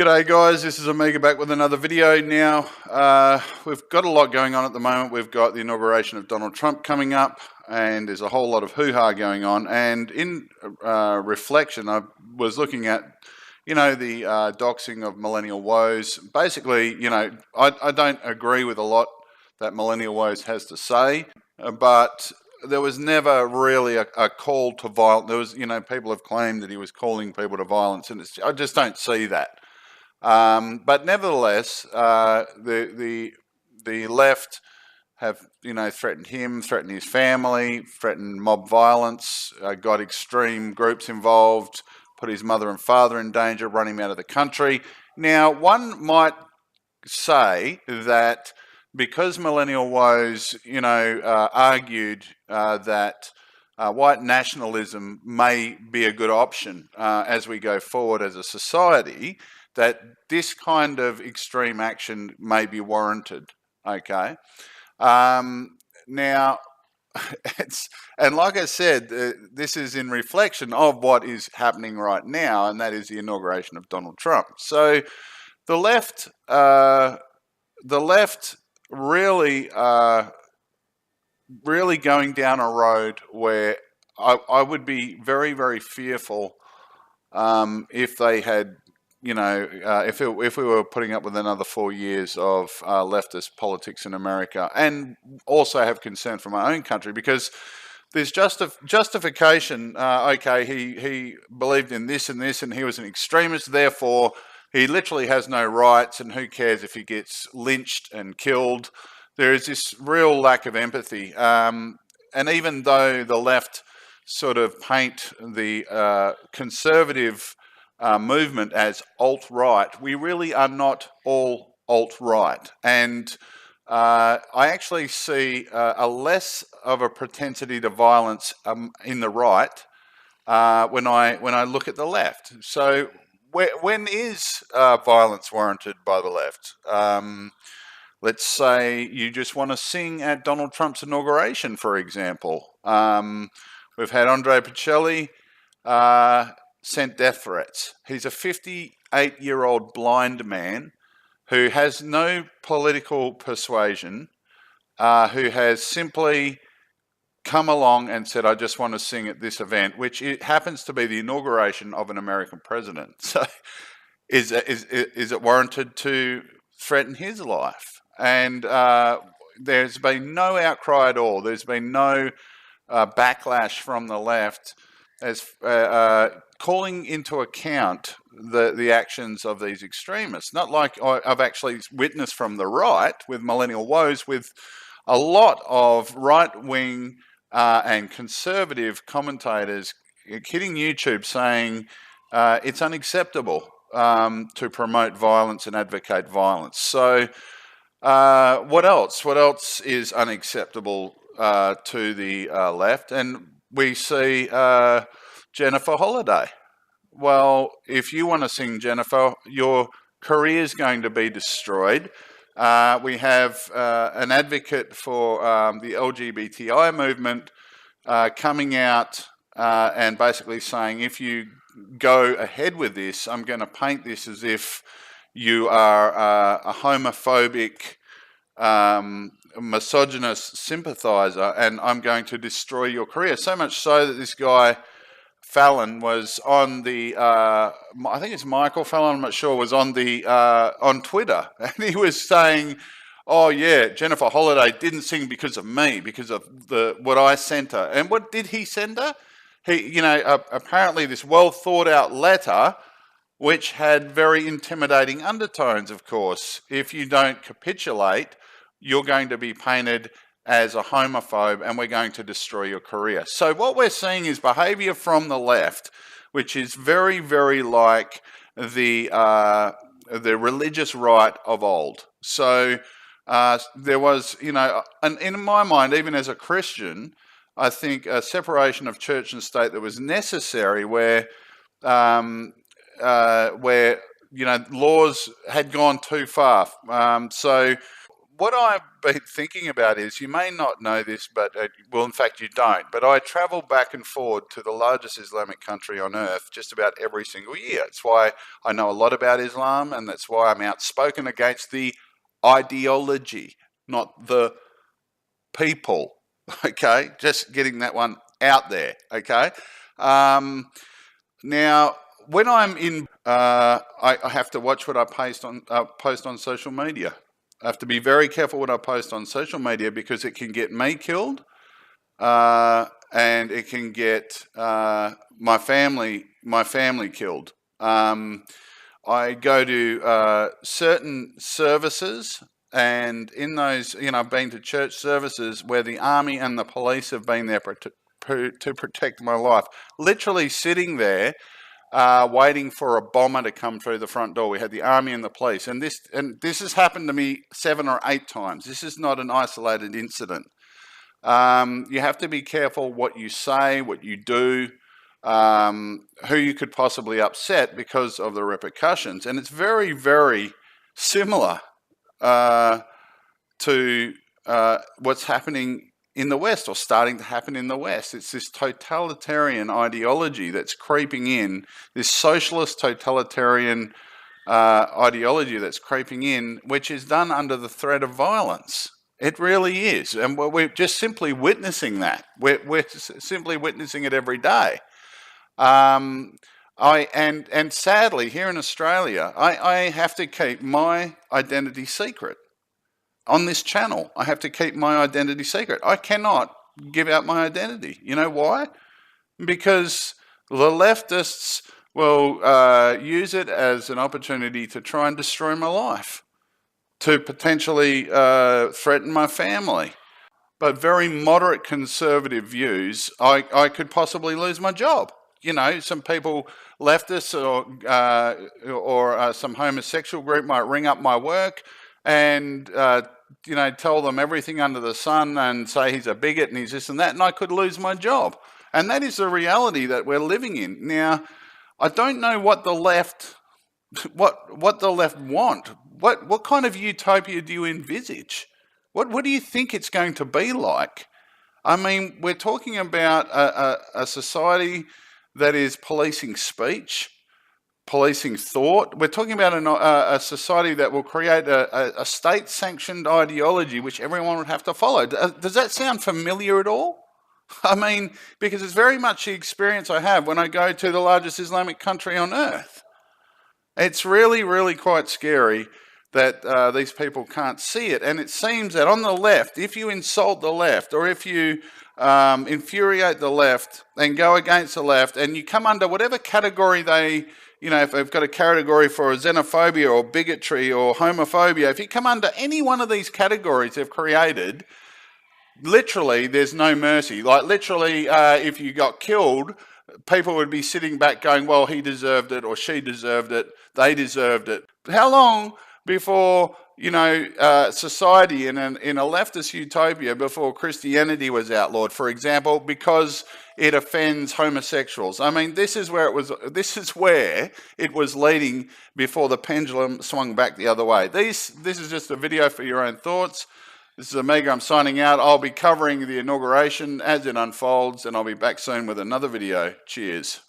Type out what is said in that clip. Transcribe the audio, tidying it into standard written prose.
G'day guys, this is Amiga back with another video. Now, we've got a lot going on at the moment. We've got the inauguration of Donald Trump coming up, and there's a whole lot of hoo-ha going on. And in reflection, I was looking at, the doxing of Millennial Woes. Basically, I don't agree with a lot that Millennial Woes has to say, but there was never really a call to violence. There was, people have claimed that he was calling people to violence, and I just don't see that. But nevertheless, the left have, threatened him, threatened his family, threatened mob violence, got extreme groups involved, put his mother and father in danger, run him out of the country. Now, one might say that because Millennial Woes, argued that white nationalism may be a good option as we go forward as a society, that this kind of extreme action may be warranted, okay? Now, and like I said, this is in reflection of what is happening right now, and that is the inauguration of Donald Trump. So the left really going down a road where I would be very, very fearful if they had, if we were putting up with another 4 years of leftist politics in America, and also have concern for my own country, because there's justification. Okay, he believed in this and this, and he was an extremist, therefore he literally has no rights, and who cares if he gets lynched and killed. There is this real lack of empathy. And even though the left sort of paint the conservative movement as alt-right, we really are not all alt-right. And I actually see a less of a propensity to violence in the right when I look at the left. So when is violence warranted by the left? Let's say you just want to sing at Donald Trump's inauguration, for example. We've had Andre Pacelli sent death threats. He's a 58-year-old blind man who has no political persuasion, who has simply come along and said, I just want to sing at this event, which it happens to be the inauguration of an American president. So is it warranted to threaten his life? And there's been no outcry at all. There's been no backlash from the left as calling into account the actions of these extremists. Not like I've actually witnessed from the right with Millennial Woes, with a lot of right-wing and conservative commentators hitting YouTube saying it's unacceptable to promote violence and advocate violence. So what else? What else is unacceptable to the left? And we see Jennifer Holliday. Well, if you want to sing Jennifer, your career is going to be destroyed. We have an advocate for the LGBTI movement coming out and basically saying, if you go ahead with this, I'm going to paint this as if you are a homophobic, misogynist sympathizer, and I'm going to destroy your career. So much so that this guy Fallon was on the, I think it's Michael Fallon, I'm not sure, was on the on Twitter, and he was saying, oh yeah, Jennifer Holliday didn't sing because of me, because of what I sent her. And what did he send her? He, apparently this well thought out letter, which had very intimidating undertones, of course. If you don't capitulate, you're going to be painted as a homophobe, and we're going to destroy your career. So what we're seeing is behaviour from the left, which is very, very like the religious right of old. So there was, and in my mind, even as a Christian, I think a separation of church and state that was necessary, where laws had gone too far. So what I've been thinking about is, you may not know this, but well, in fact, you don't. But I travel back and forward to the largest Islamic country on earth just about every single year. It's why I know a lot about Islam, and that's why I'm outspoken against the ideology, not the people. Okay, just getting that one out there. Okay. Now, when I'm in, I have to watch what I post on social media. I have to be very careful what I post on social media, because it can get me killed, and it can get my family killed. I go to certain services, and in those, I've been to church services where the army and the police have been there to protect my life. Literally sitting there, waiting for a bomber to come through the front door. We had the army and the police, and this has happened to me 7 or 8 times. This is not an isolated incident. You have to be careful what you say, what you do, who you could possibly upset because of the repercussions. And it's very, very similar to what's happening in the West, or starting to happen in the West. It's this totalitarian ideology that's creeping in, this socialist totalitarian ideology that's creeping in, which is done under the threat of violence. It really is. And we're just simply witnessing that. We're simply witnessing it every day. And sadly, here in Australia, I have to keep my identity secret. On this channel, I have to keep my identity secret. I cannot give out my identity. You know why? Because the leftists will use it as an opportunity to try and destroy my life, to potentially threaten my family. But very moderate conservative views, I could possibly lose my job. Some people, leftists or some homosexual group, might ring up my work and tell them everything under the sun and say he's a bigot and he's this and that, and I could lose my job. And that is the reality that we're living in. Now, I don't know what the left want. What kind of utopia do you envisage? What do you think it's going to be like? I mean, we're talking about a society that is policing speech, policing thought. We're talking about a society that will create a state-sanctioned ideology which everyone would have to follow. Does that sound familiar at all? I mean, because it's very much the experience I have when I go to the largest Islamic country on earth. It's really, really quite scary that these people can't see it. And it seems that on the left, if you insult the left, or if you infuriate the left and go against the left, and you come under whatever category they, if they've got a category for xenophobia or bigotry or homophobia, if you come under any one of these categories they've created, literally there's no mercy. Like literally, if you got killed, people would be sitting back going, well, he deserved it, or she deserved it, they deserved it. How long before, society in a leftist utopia, before Christianity was outlawed, for example, because it offends homosexuals? I mean, this is where it was leading before the pendulum swung back the other way. This is just a video for your own thoughts. This is Omega. I'm signing out. I'll be covering the inauguration as it unfolds, and I'll be back soon with another video. Cheers.